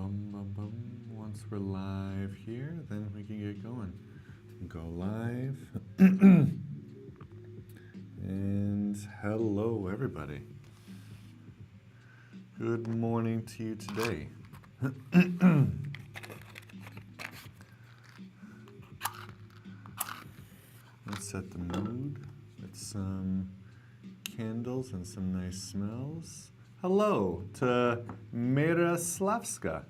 Bum, bum, bum. Once we're live here, then we can get going. Go live. And hello, everybody. Good morning to you today. Let's set the mood with some candles and some nice smells. Hello to Miroslavska.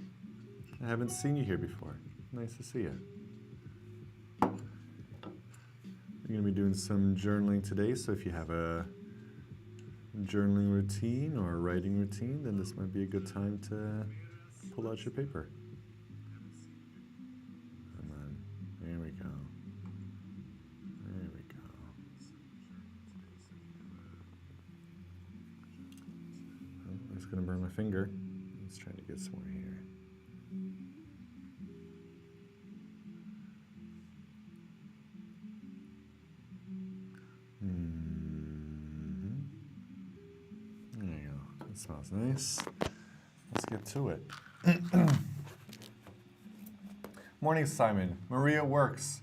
I haven't seen you here before. Nice to see you. We're going to be doing some journaling today, so if you have a journaling routine or a writing routine, then this might be a good time to pull out your paper. Come on. There we go. There we go. Oh, I'm just going to burn my finger. Let's try to get some more here. There you go. That smells nice. Let's get to it. Morning, Simon. Maria works.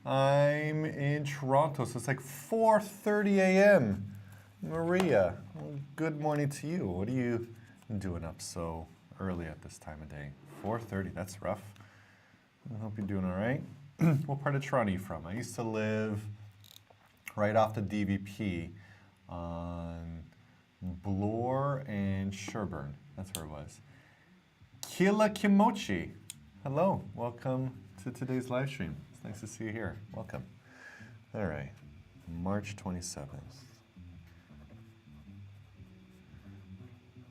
I'm in Toronto, so it's like 4:30 a.m. Maria, well, good morning to you. What are you doing up so early at this time of day? 4:30, that's rough. I hope you're doing all right. What part of Toronto are you from? I used to live right off the DVP on Bloor and Sherbourne. That's where it was. Kila Kimochi. Hello, welcome to today's live stream. It's nice to see you here. Welcome. All right, March 27th,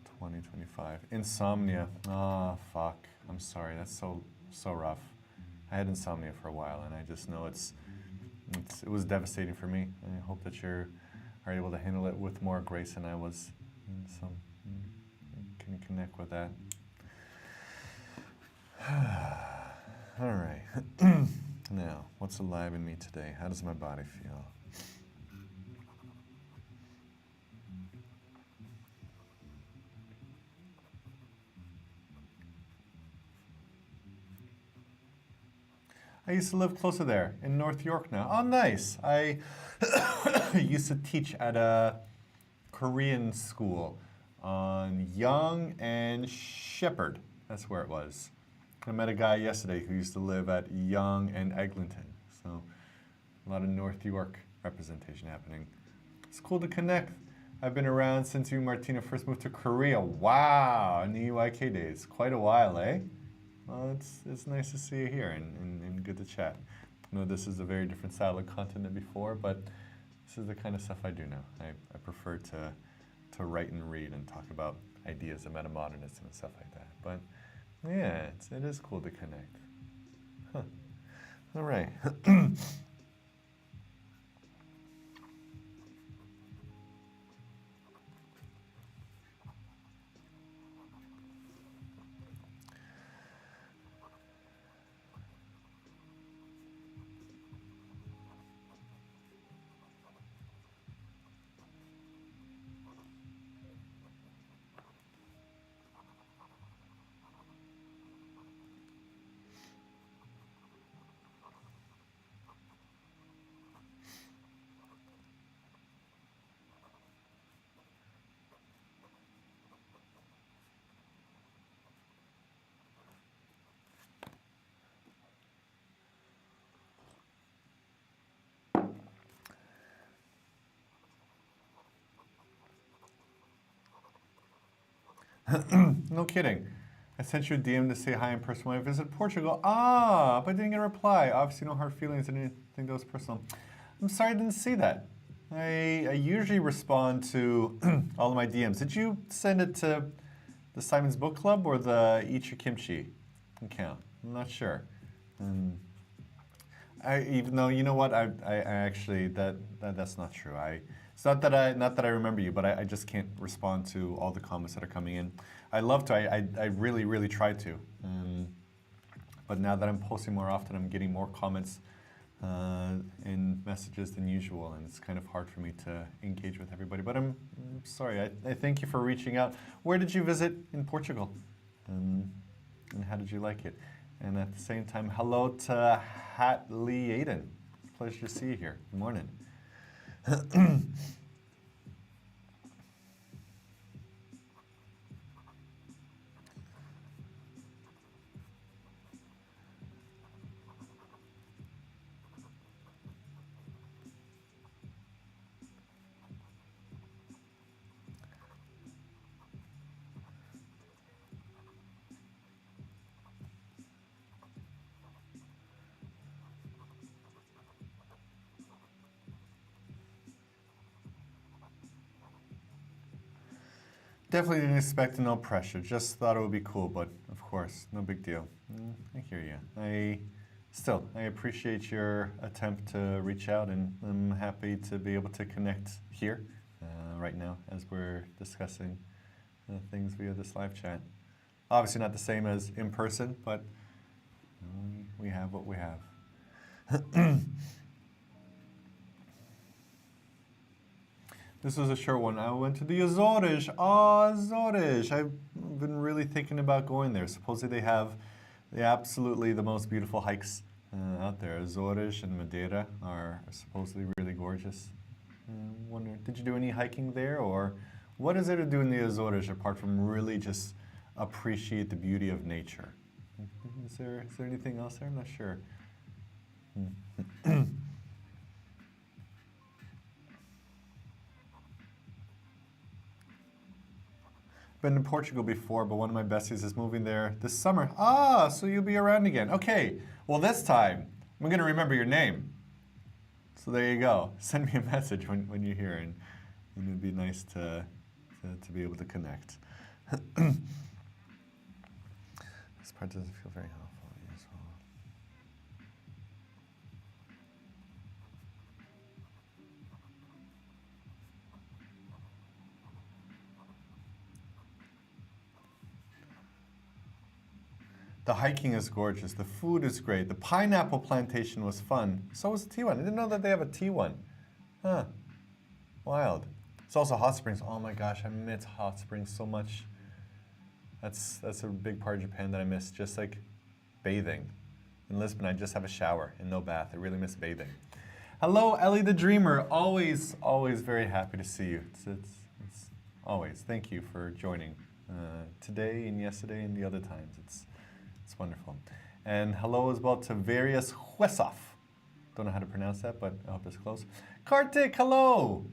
2025. Insomnia. Oh, fuck. I'm sorry. That's so rough. I had insomnia for a while, and I just know it was devastating for me. And I hope that you are able to handle it with more grace than I was. And so, can you connect with that? All right. Now, what's alive in me today? How does my body feel? I used to live closer there, in North York now. Oh, nice. I used to teach at a Korean school on Yonge and Shepherd. That's where it was. I met a guy yesterday who used to live at Yonge and Eglinton. So a lot of North York representation happening. It's cool to connect. I've been around since you, Martina, first moved to Korea. Wow, in the EYK days. Quite a while, eh? Well, it's nice to see you here and good to chat. I know this is a very different style of content than before, but this is the kind of stuff I do now. I prefer to write and read and talk about ideas of metamodernism and stuff like that. But yeah, it is cool to connect. Huh. All right. No kidding. I sent you a DM to say hi in person when I visit Portugal. Ah, but I didn't get a reply. Obviously, no hard feelings and anything that was personal. I'm sorry I didn't see that. I usually respond to all of my DMs. Did you send it to the Simon's Book Club or the Eat Your Kimchi account? I'm not sure. Even though, you know what, I actually that's not true. It's not that I remember you, but I just can't respond to all the comments that are coming in. I love to. I really try to. But now that I'm posting more often, I'm getting more comments and messages than usual, and it's kind of hard for me to engage with everybody. But I'm sorry. I thank you for reaching out. Where did you visit in Portugal? And how did you like it? And at the same time, hello to Hatley Aiden. Pleasure to see you here. Good morning. Definitely didn't expect no pressure. Just thought it would be cool, but of course, no big deal. I hear you. I appreciate your attempt to reach out, and I'm happy to be able to connect here right now as we're discussing things via this live chat. Obviously not the same as in person, but we have what we have. This was a short one. I went to the Azores. Oh, Azores. I've been really thinking about going there. Supposedly they have absolutely the most beautiful hikes out there. Azores and Madeira are supposedly really gorgeous. Wonder, did you do any hiking there, or what is there to do in the Azores apart from really just appreciate the beauty of nature? Is there anything else there? I'm not sure. Been to Portugal before, but one of my besties is moving there this summer. Ah, so you'll be around again. Okay, well this time, I'm going to remember your name. So there you go. Send me a message when you're here, and it'd be nice to be able to connect. This part doesn't feel very helpful. As well. The hiking is gorgeous. The food is great. The pineapple plantation was fun. So was the tea one. I didn't know that they have a tea one. Huh. Wild. It's also hot springs. Oh my gosh, I miss hot springs so much. That's a big part of Japan that I miss. Just like bathing. In Lisbon, I just have a shower and no bath. I really miss bathing. Hello, Ellie the Dreamer. Always very happy to see you. It's always. Thank you for joining today and yesterday and the other times. It's wonderful. And hello as well to Various Huesov. Don't know how to pronounce that, but I hope it's close. Kartik, hello!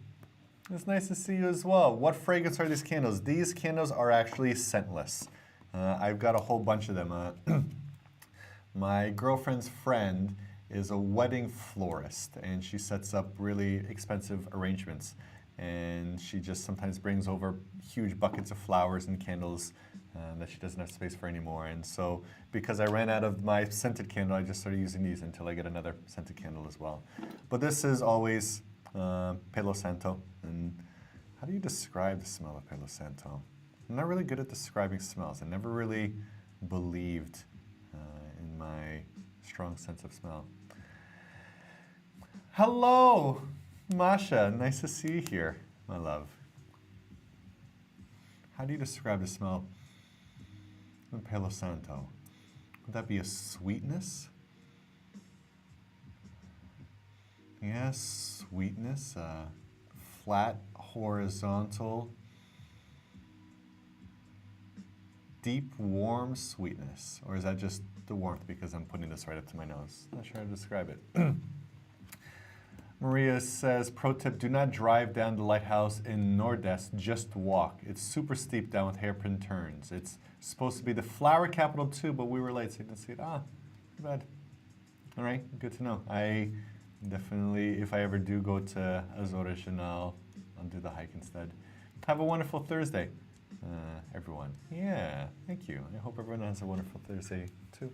It's nice to see you as well. What fragrance are these candles? These candles are actually scentless. I've got a whole bunch of them. My girlfriend's friend is a wedding florist, and she sets up really expensive arrangements. And she just sometimes brings over huge buckets of flowers and candles that she doesn't have space for anymore. And so because I ran out of my scented candle, I just started using these until I get another scented candle as well. But this is always Palo Santo. And how do you describe the smell of Palo Santo? I'm not really good at describing smells. I never really believed in my strong sense of smell. Hello, Masha. Nice to see you here, my love. How do you describe the smell of Palo Santo? Would that be a sweetness? Yes, sweetness. Flat, horizontal, deep, warm sweetness. Or is that just the warmth because I'm putting this right up to my nose? Not sure how to describe it. Maria says, pro tip, do not drive down the lighthouse in Nordest, just walk. It's super steep down with hairpin turns. It's supposed to be the flower capital too, but we were late, so you didn't see it. Ah, too bad. All right, good to know. I definitely, if I ever do go to Azores, and I'll do the hike instead. Have a wonderful Thursday, everyone. Yeah, thank you. I hope everyone has a wonderful Thursday too.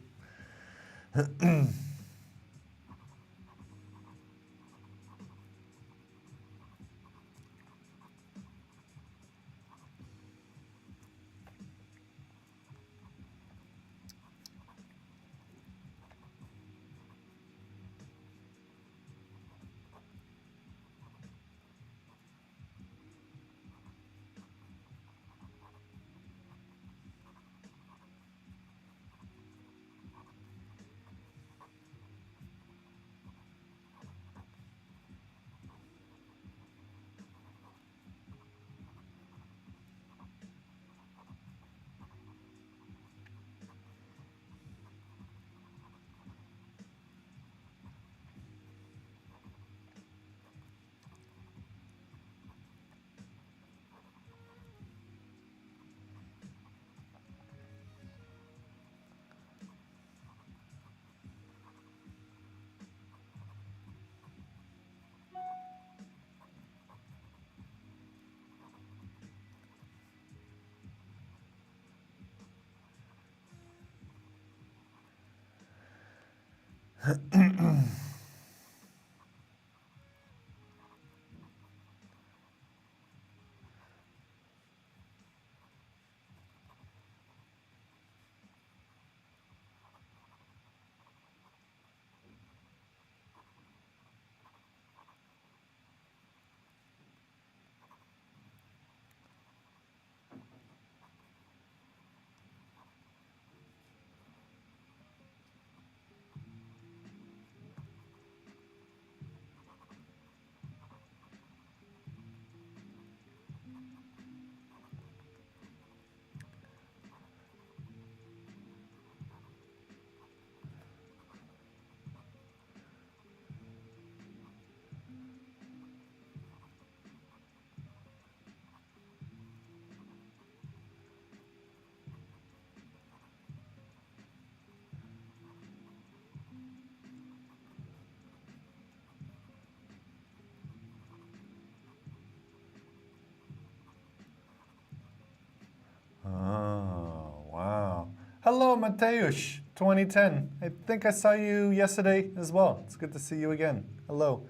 Oh, wow. Hello, Mateusz, 2010. I think I saw you yesterday as well. It's good to see you again. Hello.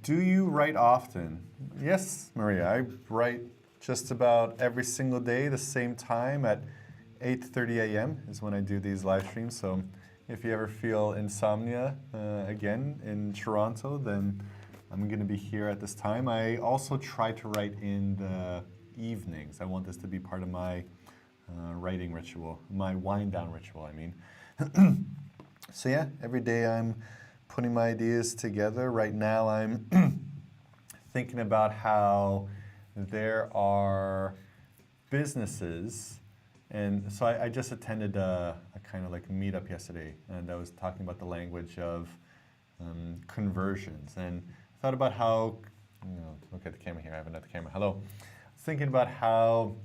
Do you write often? Yes, Maria, I write just about every single day, the same time at 8:30 a.m. is when I do these live streams. So if you ever feel insomnia again in Toronto, then I'm going to be here at this time. I also try to write in the evenings. I want this to be part of my writing ritual, my wind down ritual, I mean. So yeah, every day I'm putting my ideas together. Right now I'm thinking about how there are businesses, and so I just attended a kind of like meetup yesterday, and I was talking about the language of conversions, and thought about how, look at the camera here, I have another camera, hello. Thinking about how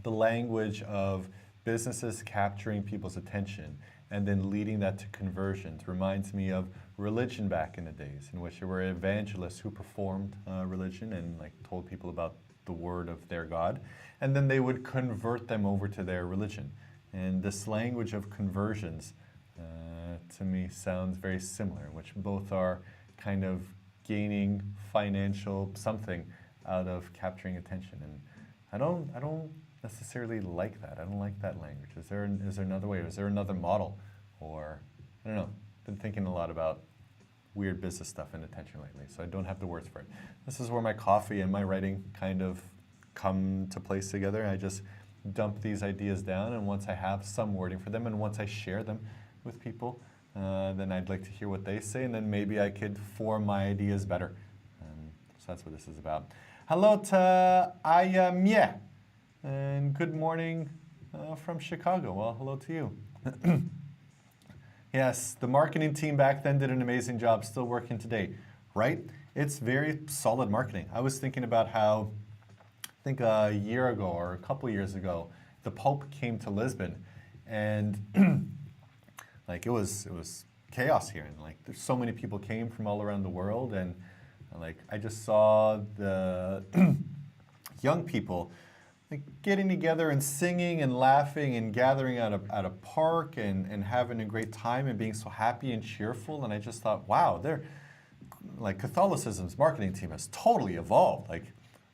the language of businesses capturing people's attention and then leading that to conversions reminds me of religion back in the days, in which there were evangelists who performed religion and like told people about the word of their God, and then they would convert them over to their religion. And this language of conversions to me sounds very similar, in which both are kind of gaining financial something out of capturing attention. And I don't necessarily like that. I don't like that language. Is there another way? Is there another model? Or, I don't know. Been thinking a lot about weird business stuff in attention lately, so I don't have the words for it. This is where my coffee and my writing kind of come to place together. I just dump these ideas down, and once I have some wording for them, and once I share them with people, then I'd like to hear what they say, and then maybe I could form my ideas better. So that's what this is about. Hello to Ayamye, and good morning from Chicago. Well, hello to you. Yes, the marketing team back then did an amazing job, still working today, right? It's very solid marketing. I was thinking about how, I think a year ago or a couple years ago, the Pope came to Lisbon, and like it was chaos here, and like there's so many people came from all around the world, and like I just saw the young people like getting together and singing and laughing and gathering at a park and having a great time and being so happy and cheerful. And I just thought, wow, they're like Catholicism's marketing team has totally evolved. Like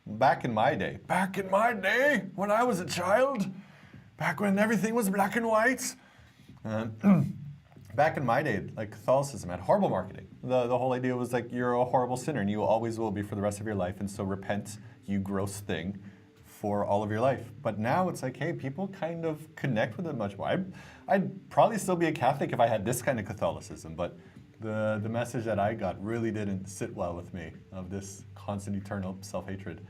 back in my day, when I was a child, back when everything was black and white, back in my day, like Catholicism had horrible marketing. The whole idea was like, you're a horrible sinner and you always will be for the rest of your life, and so repent, you gross thing, for all of your life. But now it's like, hey, people kind of connect with it much more. I'd probably still be a Catholic if I had this kind of Catholicism, but the message that I got really didn't sit well with me, of this constant eternal self-hatred.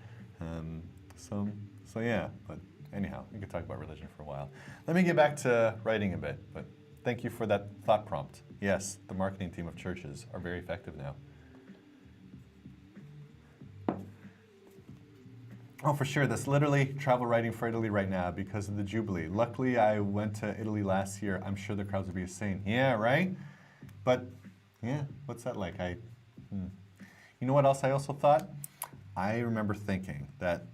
So yeah, but anyhow, we could talk about religion for a while. Let me get back to writing a bit, but Thank you for that thought prompt. Yes, the marketing team of churches are very effective now. Oh, for sure. That's literally travel writing for Italy right now because of the Jubilee. Luckily, I went to Italy last year. I'm sure the crowds would be insane. Yeah, right? But, yeah, what's that like? You know what else I also thought? I remember thinking that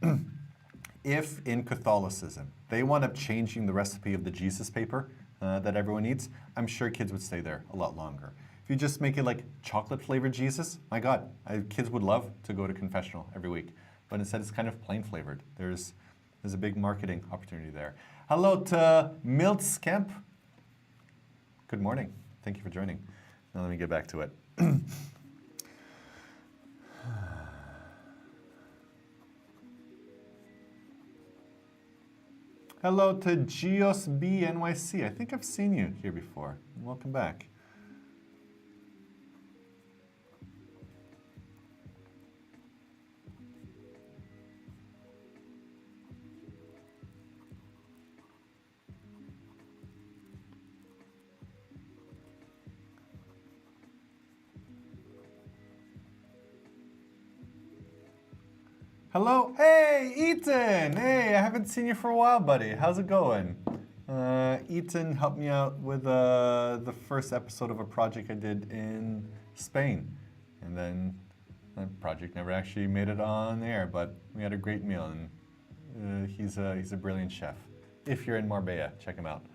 if in Catholicism they wound up changing the recipe of the Jesus paper that everyone eats, I'm sure kids would stay there a lot longer. If you just make it like chocolate flavored Jesus, my God, kids would love to go to confessional every week. But instead it's kind of plain flavored. There's a big marketing opportunity there. Hello to Milt Skemp. Good morning. Thank you for joining. Now let me get back to it. Hello to Gios B NYC. I think I've seen you here before. Welcome back. Hello, hey, Ethan! Hey, I haven't seen you for a while, buddy. How's it going? Ethan helped me out with the first episode of a project I did in Spain. And then that project never actually made it on air, but we had a great meal, and he's a brilliant chef. If you're in Marbella, check him out.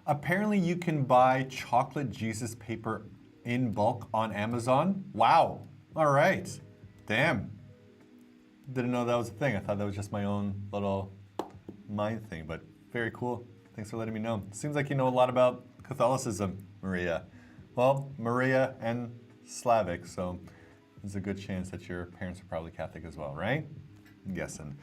Apparently you can buy chocolate Jesus paper in bulk on Amazon. Wow. All right. Damn. Didn't know that was a thing. I thought that was just my own little mind thing, but very cool. Thanks for letting me know. Seems like you know a lot about Catholicism, Maria. Well, Maria and Slavic, so there's a good chance that your parents are probably Catholic as well, right? I'm guessing.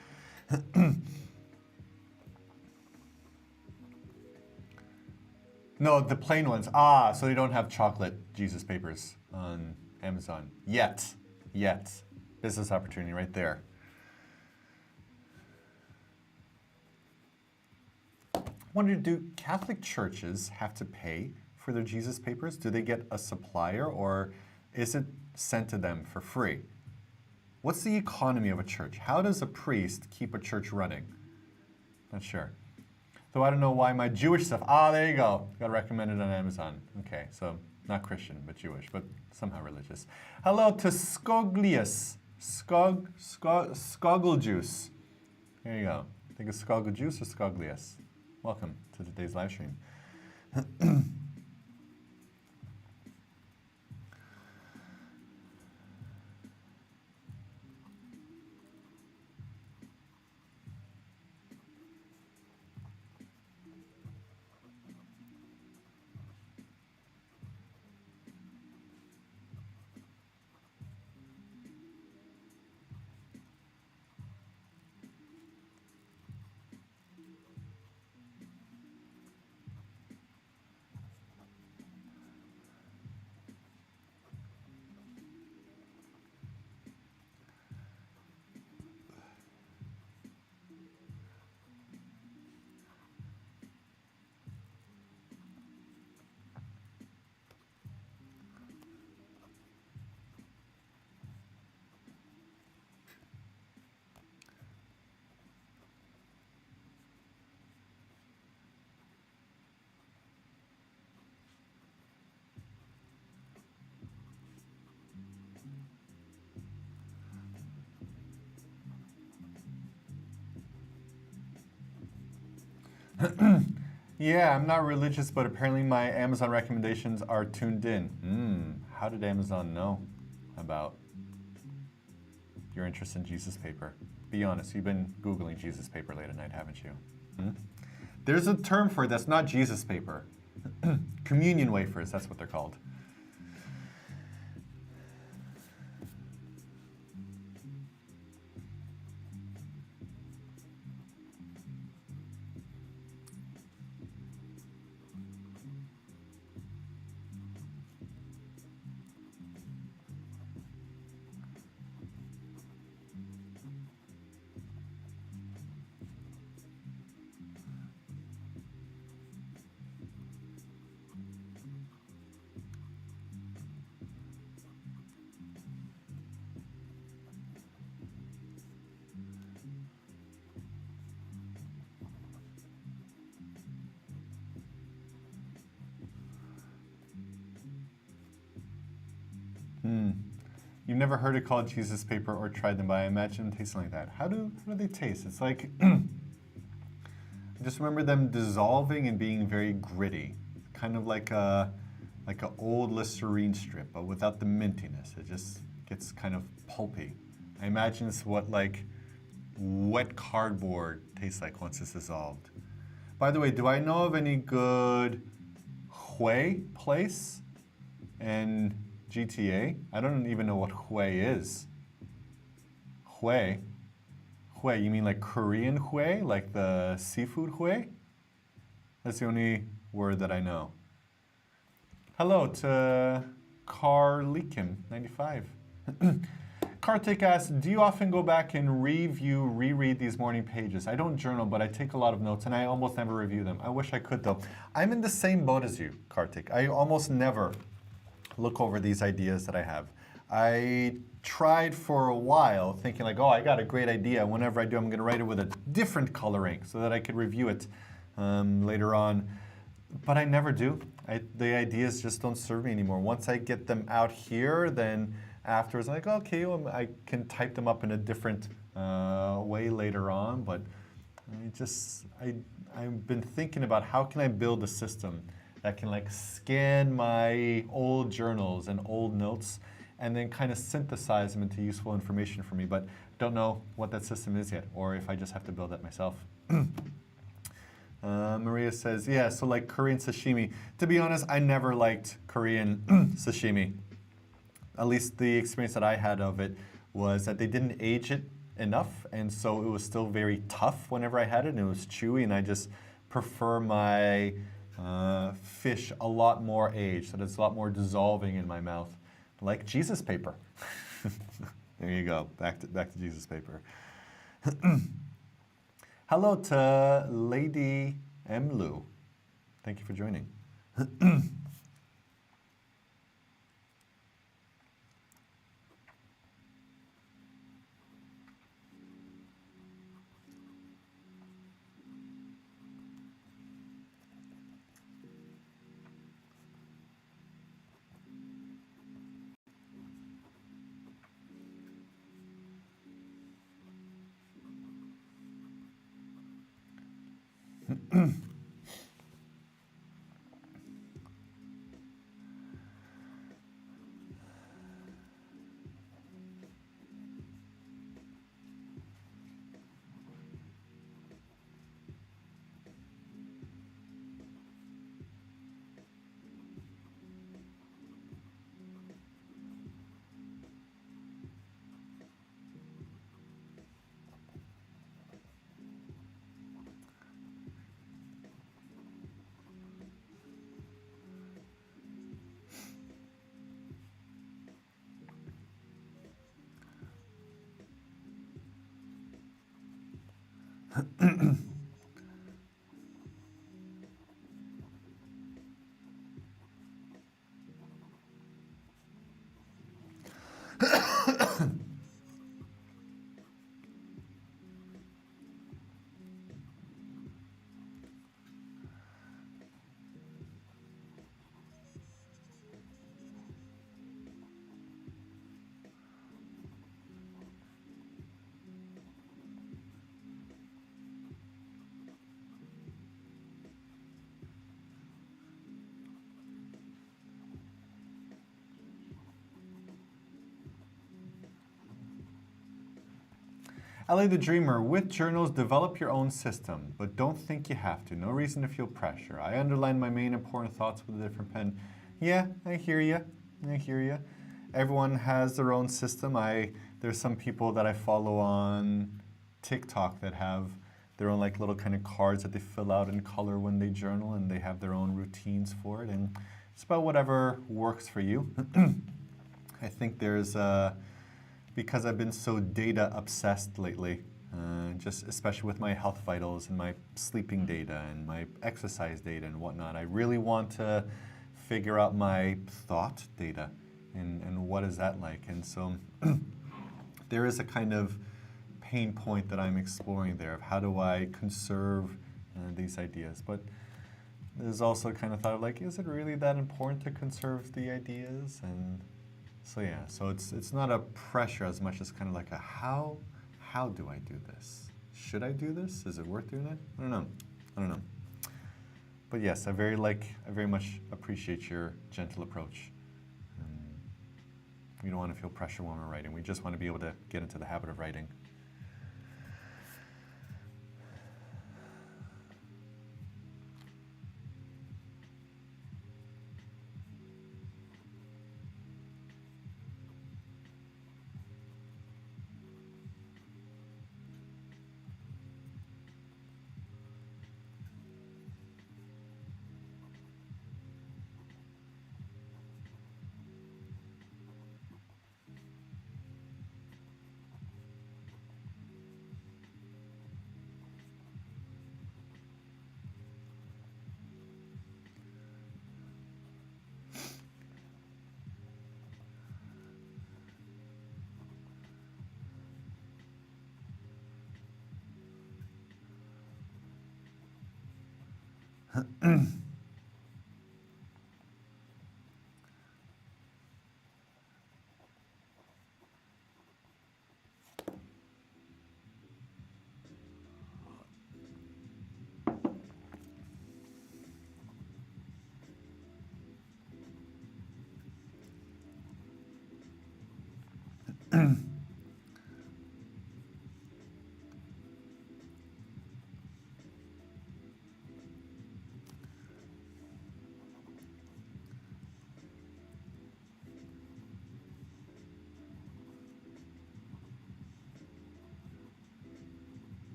No, the plain ones. Ah, so you don't have chocolate Jesus papers on Amazon yet. Business opportunity right there. I wonder, do Catholic churches have to pay for their Jesus papers? Do they get a supplier, or is it sent to them for free? What's the economy of a church? How does a priest keep a church running? Not sure. So I don't know why my Jewish stuff. Ah, there you go. Got recommended on Amazon. Okay, so not Christian, but Jewish, but somehow religious. Hello to Skoglius. Skogglejuice. There you go. I think it's Skogglejuice or Skoglius. Welcome to today's live stream. Yeah, I'm not religious, but apparently my Amazon recommendations are tuned in. How did Amazon know about your interest in Jesus paper? Be honest, you've been Googling Jesus paper late at night, haven't you? There's a term for it that's not Jesus paper. Communion wafers, that's what they're called. You've never heard it called Jesus paper or tried them, but I imagine them tasting like that. How do they taste? It's like, I just remember them dissolving and being very gritty. Kind of like an old Listerine strip, but without the mintiness. It just gets kind of pulpy. I imagine it's what like wet cardboard tastes like once it's dissolved. By the way, do I know of any good Hui place in GTA? I don't even know what Hui is. Hui? Hui, you mean like Korean Hui? Like the seafood Hui? That's the only word that I know. Hello to Carlikim95. Kartik asks, do you often go back and reread these morning pages? I don't journal, but I take a lot of notes, and I almost never review them. I wish I could, though. I'm in the same boat as you, Kartik. I almost never look over these ideas that I have. I tried for a while thinking like, oh, I got a great idea. Whenever I do, I'm going to write it with a different coloring so that I could review it later on. But I never do. The ideas just don't serve me anymore. Once I get them out here, then afterwards I'm like, okay, well, I can type them up in a different way later on. But I've been thinking about how can I build a system that can like scan my old journals and old notes and then kind of synthesize them into useful information for me. But don't know what that system is yet, or if I just have to build that myself. Maria says, yeah, so like Korean sashimi. To be honest, I never liked Korean sashimi. At least the experience that I had of it was that they didn't age it enough, and so it was still very tough whenever I had it, and it was chewy, and I just prefer my fish a lot more aged, so that it's a lot more dissolving in my mouth, like Jesus paper. There you go, back to Jesus paper. Hello to Lady Emlu. Thank you for joining. Ellie the Dreamer, with journals, develop your own system, but don't think you have to. No reason to feel pressure. I underline my main important thoughts with a different pen. Yeah, I hear you. I hear you. Everyone has their own system. There's some people that I follow on TikTok that have their own like little kind of cards that they fill out in color when they journal, and they have their own routines for it. And it's about whatever works for you. I think there's because I've been so data obsessed lately, just especially with my health vitals and my sleeping data and my exercise data and whatnot. I really want to figure out my thought data and what is that like. And so there is a kind of pain point that I'm exploring there of how do I conserve these ideas. But there's also kind of thought of like, is it really that important to conserve the ideas? And So yeah, so it's not a pressure as much as kind of like a how do I do this? Should I do this? Is it worth doing it? I don't know. I don't know. But yes, I very much appreciate your gentle approach. We don't want to feel pressure when we're writing. We just want to be able to get into the habit of writing.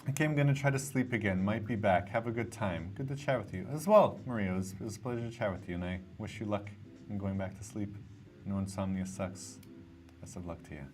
Okay, I'm going to try to sleep again. Might be back. Have a good time. Good to chat with you as well, Maria. It was a pleasure to chat with you, and I wish you luck in going back to sleep. I know insomnia sucks. Best of luck to you.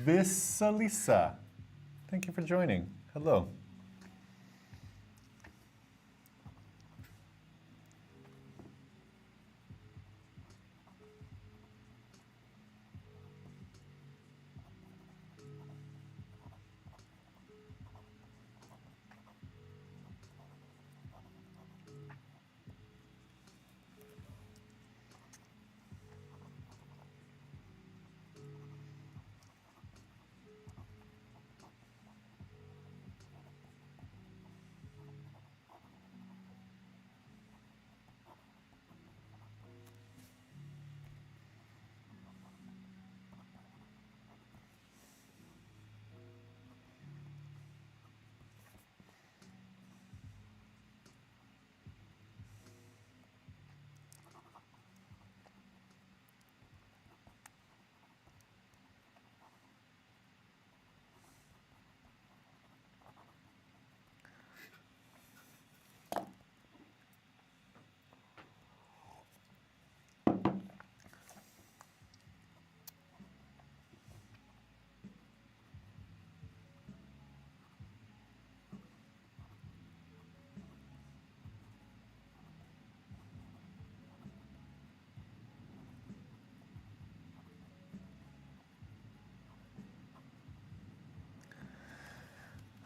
Visalisa, thank you for joining. Hello.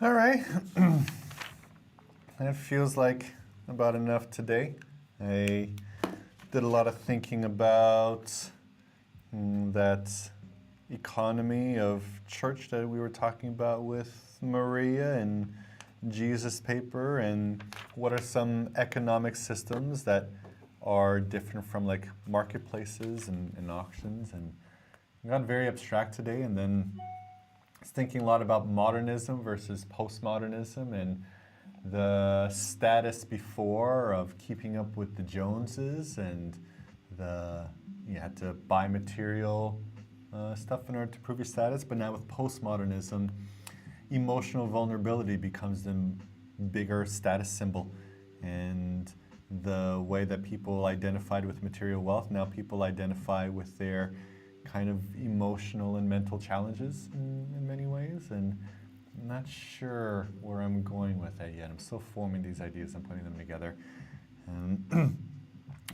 All right. It feels like about enough today. I did a lot of thinking about that economy of church that we were talking about with Maria and Jesus' paper, and what are some economic systems that are different from like marketplaces and auctions, and I got very abstract today, and then I was thinking a lot about modernism versus postmodernism and the status before of keeping up with the Joneses, and you had to buy material stuff in order to prove your status. But now with postmodernism, emotional vulnerability becomes the bigger status symbol, and the way that people identified with material wealth, now people identify with their kind of emotional and mental challenges in many ways. And I'm not sure where I'm going with that yet. I'm still forming these ideas and putting them together.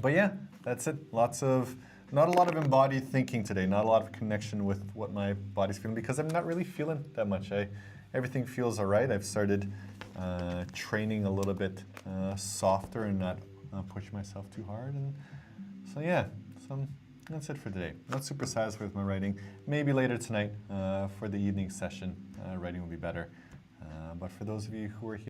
But yeah, that's it. Not a lot of embodied thinking today, not a lot of connection with what my body's feeling, because I'm not really feeling that much. Everything feels all right. I've started training a little bit softer and not pushing myself too hard. And so yeah, that's it for today. Not super satisfied with my writing. Maybe later tonight for the evening session, writing will be better. But for those of you who are here,